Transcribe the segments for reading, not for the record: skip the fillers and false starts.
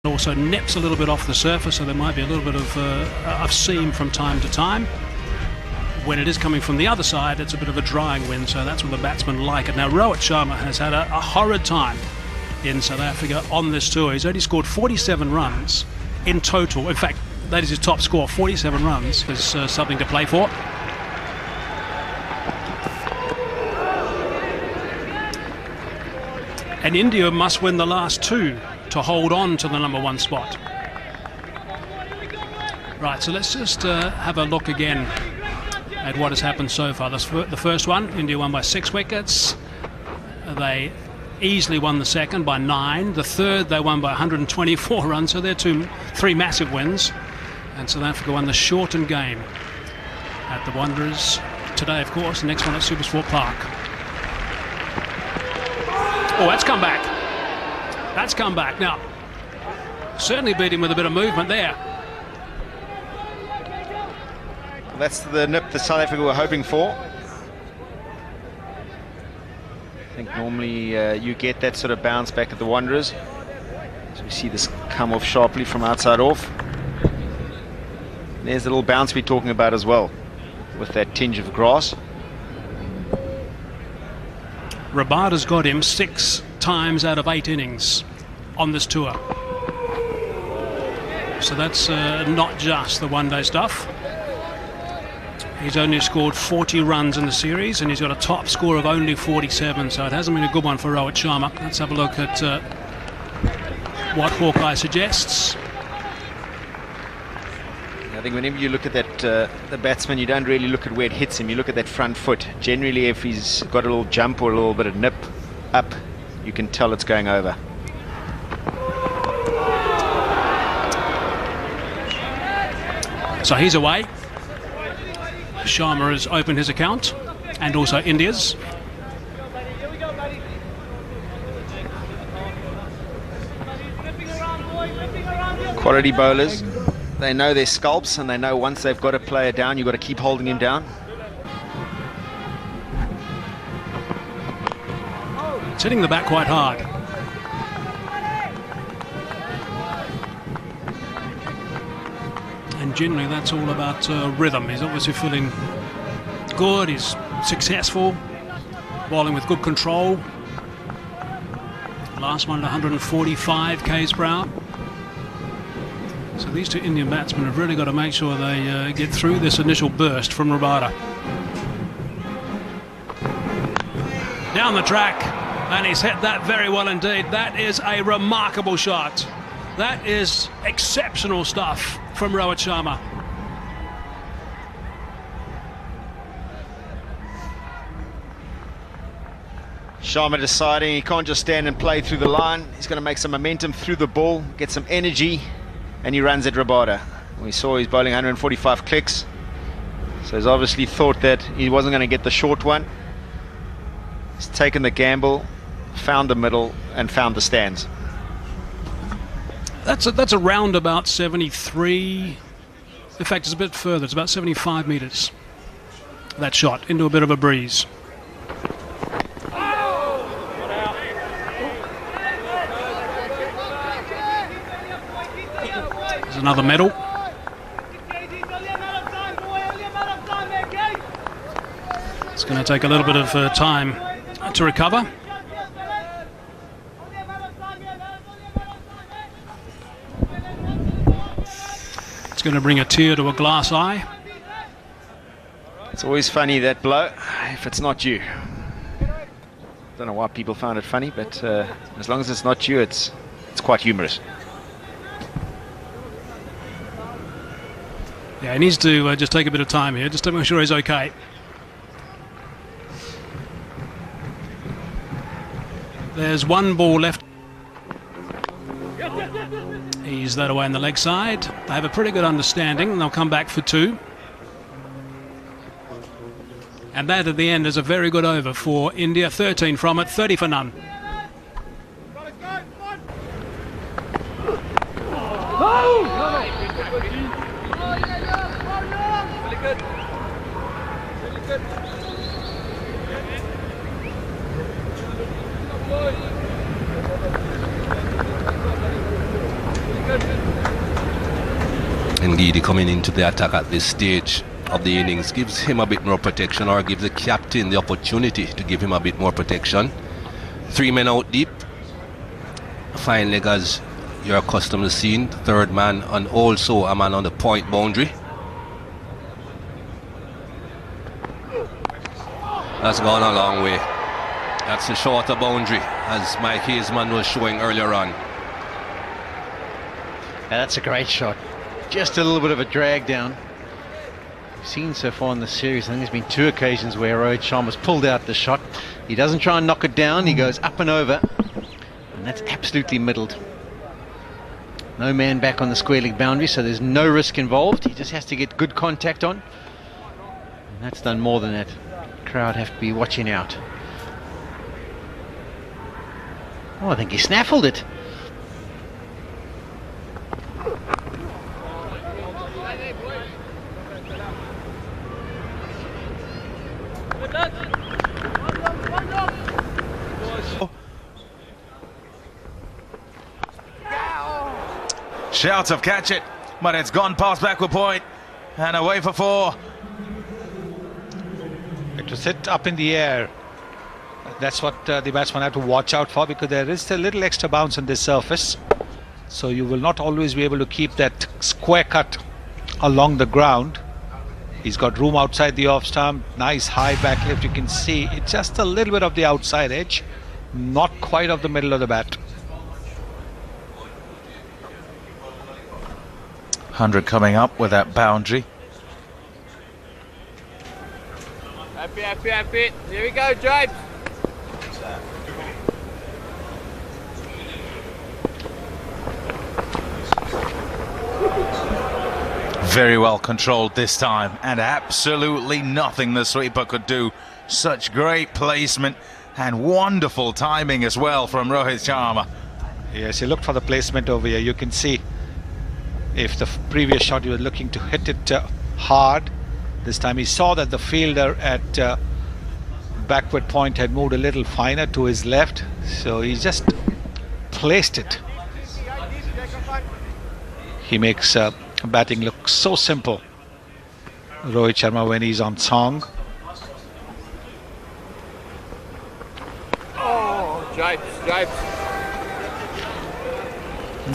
Also nips a little bit off the surface, so there might be a little bit of seam from time to time. When it is coming from the other side, it's a bit of a drying wind, so that's when the batsmen like it. Now, Rohit Sharma has had a horrid time in South Africa on this tour. He's only scored 47 runs in total. In fact, that is his top score, 47 runs. There's something to play for. And India must win the last two to hold on to the #1 spot. Right, so let's just have a look again at what has happened so far. The first one, India won by 6 wickets. They easily won the second by 9. The third, they won by 124 runs, so they're 3 massive wins. And South Africa won the shortened game at the Wanderers today, of course. The next one at Supersport Park. Oh, that's come back. That's come back. Now, certainly beat him with a bit of movement there. That's the nip that South Africa were hoping for. I think normally you get that sort of bounce back at the Wanderers. So we see this come off sharply from outside off. There's the little bounce we're talking about as well, with that tinge of grass. Rabada's got him 6 times out of 8 innings on this tour. So that's not just the one-day stuff. He's only scored 40 runs in the series, and he's got a top score of only 47, so it hasn't been a good one for Rohit Sharma. Let's have a look at what Hawkeye suggests. I think whenever you look at that, the batsman, you don't really look at where it hits him, you look at that front foot. Generally, if he's got a little jump or a little bit of nip up, you can tell it's going over. So he's away. Sharma has opened his account, and also India's. Quality bowlers. They know their scalps, and they know once they've got a player down, you've got to keep holding him down. It's hitting the bat quite hard. And generally that's all about rhythm. He's obviously feeling good, he's successful, bowling with good control. Last one at 145 k's per hour. So these two Indian batsmen have really got to make sure they get through this initial burst from Rabada. Down the track, and he's hit that very well indeed. That is a remarkable shot. That is exceptional stuff from Rohit Sharma. Sharma deciding he can't just stand and play through the line. He's going to make some momentum through the ball, get some energy, and he runs at Rabada. We saw he's bowling 145 clicks, so he's obviously thought that he wasn't going to get the short one. He's taken the gamble, found the middle, and found the stands. That's around about 73. In fact, it's a bit further. It's about 75 meters. That shot into a bit of a breeze. There's another medal. It's going to take a little bit of time to recover. It's going to bring a tear to a glass eye. It's always funny, that blow, if it's not you. Don't know why people found it funny, but as long as it's not you, it's quite humorous. Yeah, he needs to just take a bit of time here, just to make sure he's okay. There's one ball left. He's that away on the leg side. They have a pretty good understanding, and they'll come back for 2. And that at the end is a very good over for India. 13 from it, 30 for none. Indeed, coming into the attack at this stage of the innings gives him a bit more protection, or gives the captain the opportunity to give him a bit more protection. 3 men out deep. Fine leg as you're accustomed to seeing. Third man, and also a man on the point boundary. That's gone a long way. That's a shorter boundary, as Mike Hazeman was showing earlier on. Yeah, that's a great shot. Just a little bit of a drag down. We've seen so far in the series, I think there's been 2 occasions where Rohit Sharma's pulled out the shot. He doesn't try and knock it down, he goes up and over. And that's absolutely middled. No man back on the square leg boundary, so there's no risk involved. He just has to get good contact on. And that's done more than that. The crowd have to be watching out. Oh, I think he snaffled it. Shouts of catch it, but it's gone past backward point and away for 4. It was hit up in the air. That's what the batsman had to watch out for, because there is a little extra bounce on this surface, so you will not always be able to keep that square cut along the ground. He's got room outside the off stump, nice high back lift. You can see it's just a little bit of the outside edge, not quite of the middle of the bat. 100 coming up with that boundary. Happy. Here we go, James. Very well controlled this time, and absolutely nothing the sweeper could do. Such great placement and wonderful timing as well from Rohit Sharma. Yes, he looked for the placement over here. You can see if the previous shot he was looking to hit it hard, this time he saw that the fielder at backward point had moved a little finer to his left, so he just placed it. He makes batting look so simple, Rohit Sharma, when he's on song. Oh, James.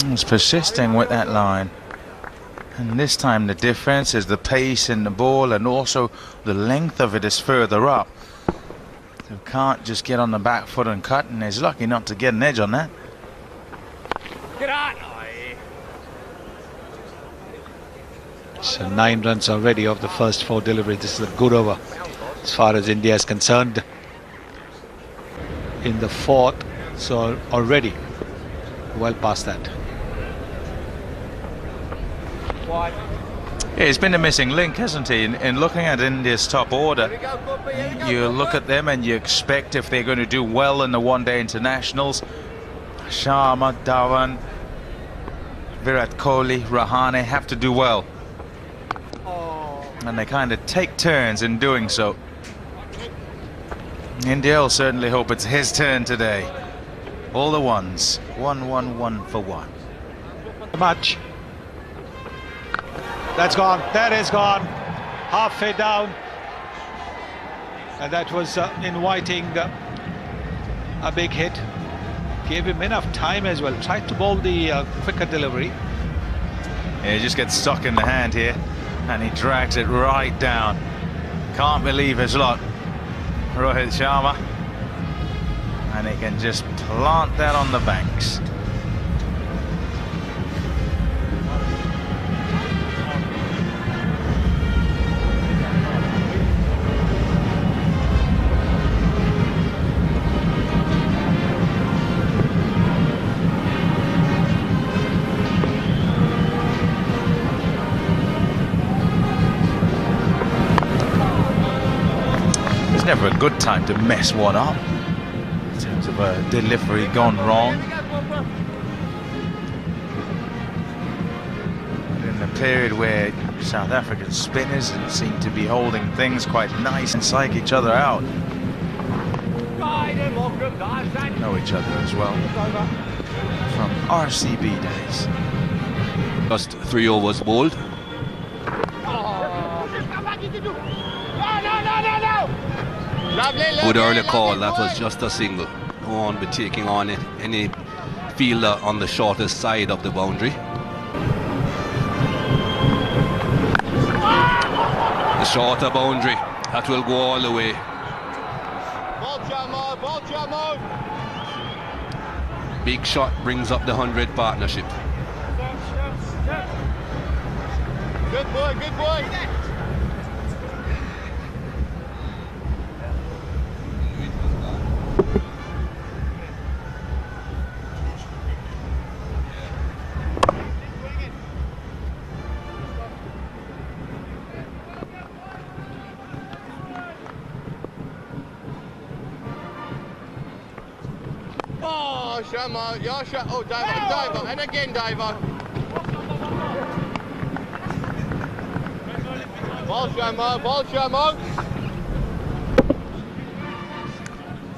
He's persisting with that line. And this time the difference is the pace in the ball, and also the length of it is further up. So can't just get on the back foot and cut, and he's lucky not to get an edge on that. Get on. So 9 runs already of the first 4 deliveries. This is a good over as far as India is concerned. In the 4th, so already well past that. Yeah, he's been a missing link, hasn't he, in looking at India's top order. You look at them and you expect, if they're going to do well in the one-day internationals, Sharma, Dhawan, Virat Kohli, Rahane have to do well. And they kind of take turns in doing so. India will certainly hope it's his turn today. All the ones. 1-1-1 for 1. Much. That's gone. That is gone. Halfway down. And that was inviting a big hit. Gave him enough time as well. Tried to bowl the quicker delivery. Yeah, he just gets stuck in the hand here, and he drags it right down. Can't believe his luck, Rohit Sharma. And he can just plant that on the banks. Never a good time to mess one up in terms of a delivery gone wrong. But in the period where South African spinners seem to be holding things quite nice and psych each other out, know each other as well from RCB days. Just 3 overs bowled. Good early call, that was just a single. No one be taking on it, any fielder on the shortest side of the boundary. The shorter boundary, that will go all the way. Big shot brings up the 100 partnership. Good boy, good boy. Oh, Sharma, your shot. Oh, diver, and again diver. Ball Sharma, ball Sharma.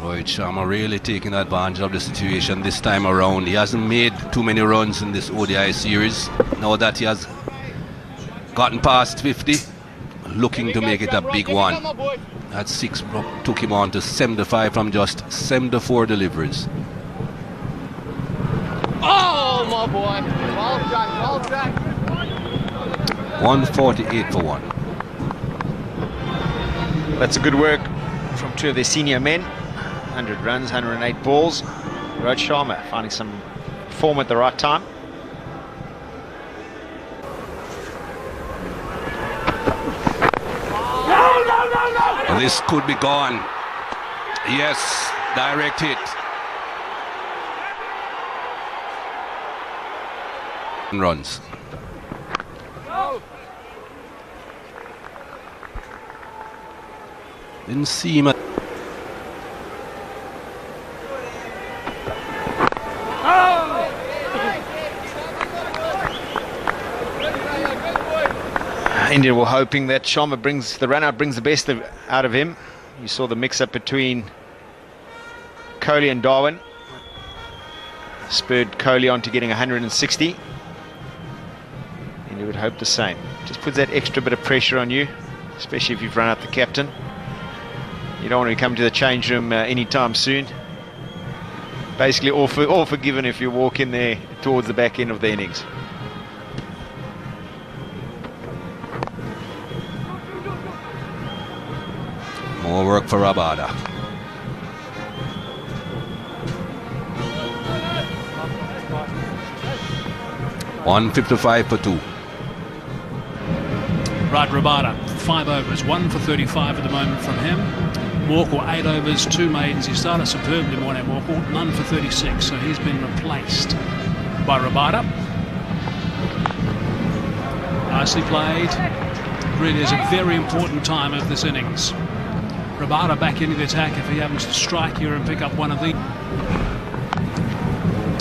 Rohit Sharma really taking advantage of the situation this time around. He hasn't made too many runs in this ODI series. Now that he has gotten past 50, looking to make it a big one. That 6 took him on to 75 from just 74 deliveries. Oh, my boy. Well done, well done. 148 for 1. That's a good work from two of their senior men. 100 runs, 108 balls. Rohit Sharma finding some form at the right time. And this could be gone. Yes, direct hit. Runs. Didn't see him. India were hoping that Sharma brings the run out, brings the best out of him. You saw the mix-up between Kohli and Darwin. Spurred Kohli on to getting 160. And you would hope the same. Just puts that extra bit of pressure on you, especially if you've run out the captain. You don't want to come to the change room anytime soon. Basically all forgiven if you walk in there towards the back end of the innings. More work for Rabada. $155 for 2. Right, Rabada, 5 overs, 1 for 35 at the moment from him. Morkel, 8 overs, 2 maidens. He started superbly, Morne Morkel, none for 36, so he's been replaced by Rabada. Nicely played. Really is a very important time of this innings. Rabada back into the attack if he happens to strike here and pick up one of the...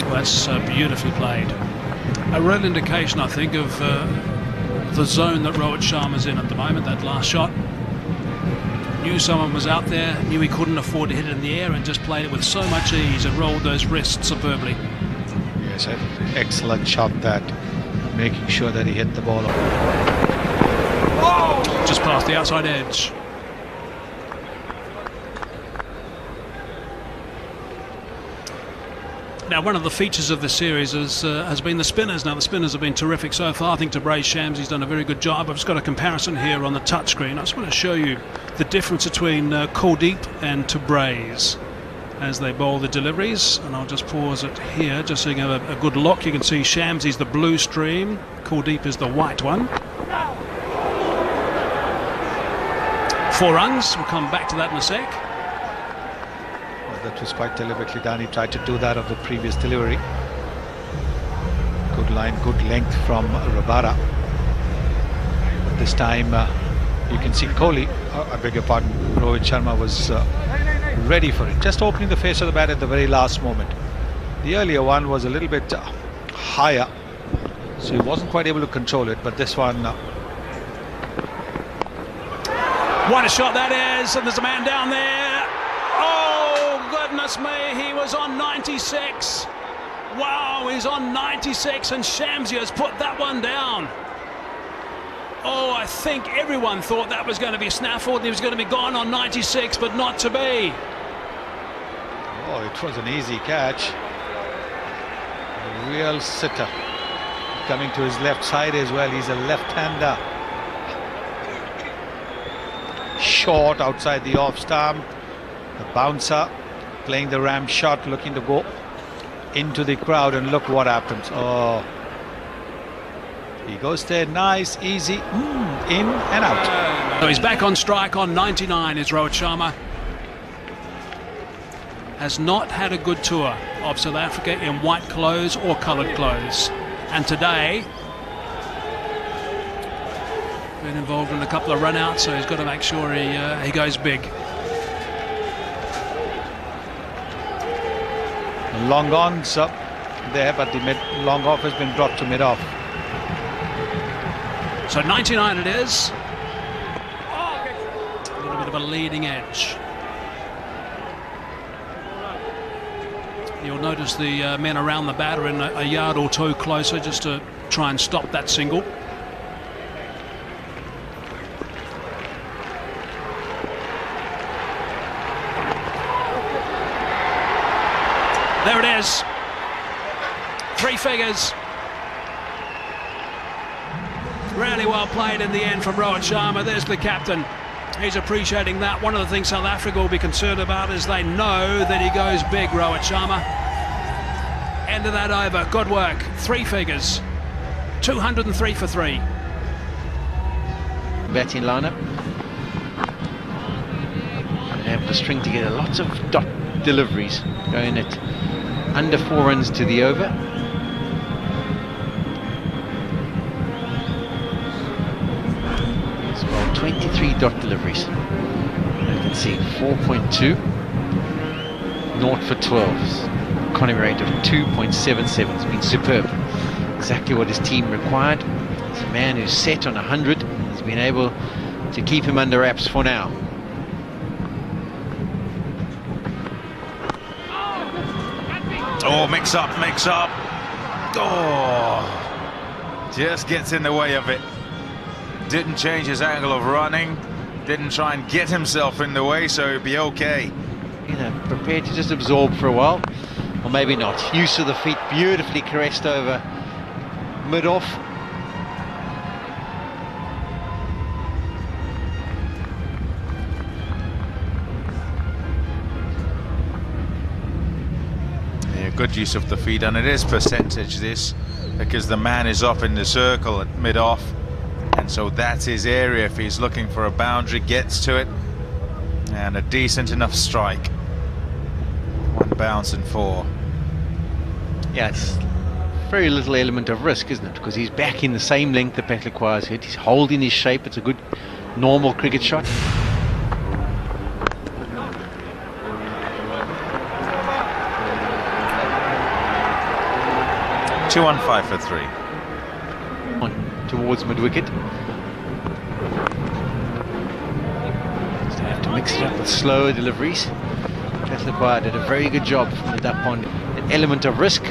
Well, that's beautifully played. A real indication, I think, of the zone that Rohit Sharma's in at the moment, that last shot. Knew someone was out there, knew he couldn't afford to hit it in the air and just played it with so much ease and rolled those wrists superbly. Yes, an excellent shot that, making sure that he hit the ball. Just past the outside edge. Now, one of the features of this series has been the spinners. Now, the spinners have been terrific so far. I think Tabraiz Shamsi's done a very good job. I've just got a comparison here on the touchscreen. I just want to show you the difference between Kuldeep and Tabraiz as they bowl the deliveries. And I'll just pause it here just so you can have a good look. You can see Shamsi's the blue stream, Kuldeep is the white one. 4 runs. We'll come back to that in a sec. That was quite deliberately done. He tried to do that of the previous delivery. Good line, good length from Rabada. But this time you can see Kohli, I beg your pardon, Rohit Sharma was ready for it. Just opening the face of the bat at the very last moment. The earlier one was a little bit higher, so he wasn't quite able to control it, but this one... What a shot that is, and there's a man down there. Oh, goodness me, he was on 96. Wow, he's on 96, and Shamsi has put that one down. Oh, I think everyone thought that was going to be snaffled. He was going to be gone on 96, but not to be. Oh, it was an easy catch. A real sitter. Coming to his left side as well. He's a left-hander. Short outside the off stump. The bouncer playing the ram shot, looking to go into the crowd, and look what happens. Oh, he goes there, nice, easy, in and out. So he's back on strike on 99 is Rohit Sharma. Has not had a good tour of South Africa in white clothes or coloured clothes. And today, been involved in a couple of run-outs, so he's got to make sure he goes big. Long on's up there, but the long off has been brought to mid-off. So 99 it is. A little bit of a leading edge. You'll notice the men around the bat are in a yard or two closer just to try and stop that single. There it is. 3 figures. Really well played in the end from Rohit Sharma. There's the captain. He's appreciating that. One of the things South Africa will be concerned about is they know that he goes big, Rohit Sharma. End of that over. Good work. 3 figures. 203 for 3. Batting lineup. They have the string together. Lots of dot deliveries going at under 4 runs to the over. As well, 23 dot deliveries. You can see 4.2, 0 for 12. Economy rate of 2.77. It's been superb. Exactly what his team required. It's a man who's set on 100. He's been able to keep him under wraps for now. Oh, mix up. Oh, just gets in the way of it. Didn't change his angle of running. Didn't try and get himself in the way, so he'd be okay. You know, prepared to just absorb for a while, or maybe not. Use of the feet, beautifully caressed over mid-off. Good use of the feet, and it is percentage this, because the man is up in the circle at mid-off, and so that's his area. If he's looking for a boundary, gets to it, and a decent enough strike. 1 bounce and 4. Yeah, it's very little element of risk, isn't it? Because he's back in the same length that Petliqua's hit. He's holding his shape. It's a good normal cricket shot. 215 for 3. On towards mid-wicket. So they have to mix it up with slower deliveries. Petliqua did a very good job from the duck pond. An element of risk.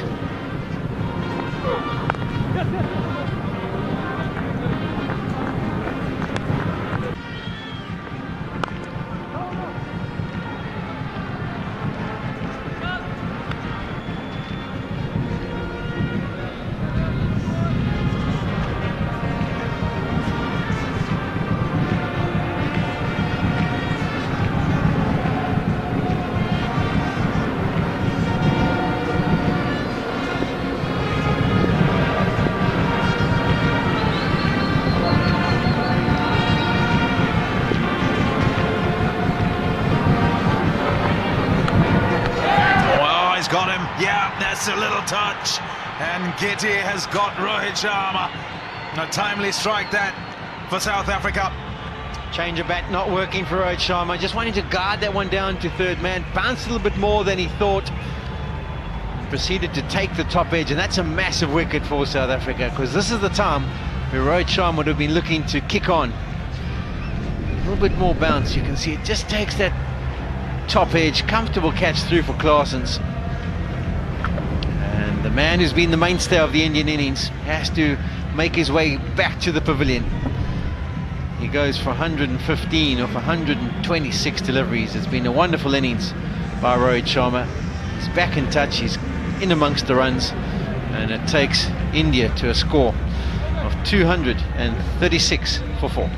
Got him, yeah, that's a little touch, and Giddy has got Rohit Sharma. A timely strike that for South Africa. Change of bat not working for Rohit Sharma, just wanting to guard that one down to third man, bounced a little bit more than he thought, proceeded to take the top edge, and that's a massive wicket for South Africa, because this is the time where Rohit Sharma would have been looking to kick on. A little bit more bounce, you can see it just takes that top edge, comfortable catch through for Claessens. The man who's been the mainstay of the Indian innings has to make his way back to the pavilion. He goes for 115 off 126 deliveries. It's been a wonderful innings by Rohit Sharma. He's back in touch, he's in amongst the runs, and it takes India to a score of 236 for 4.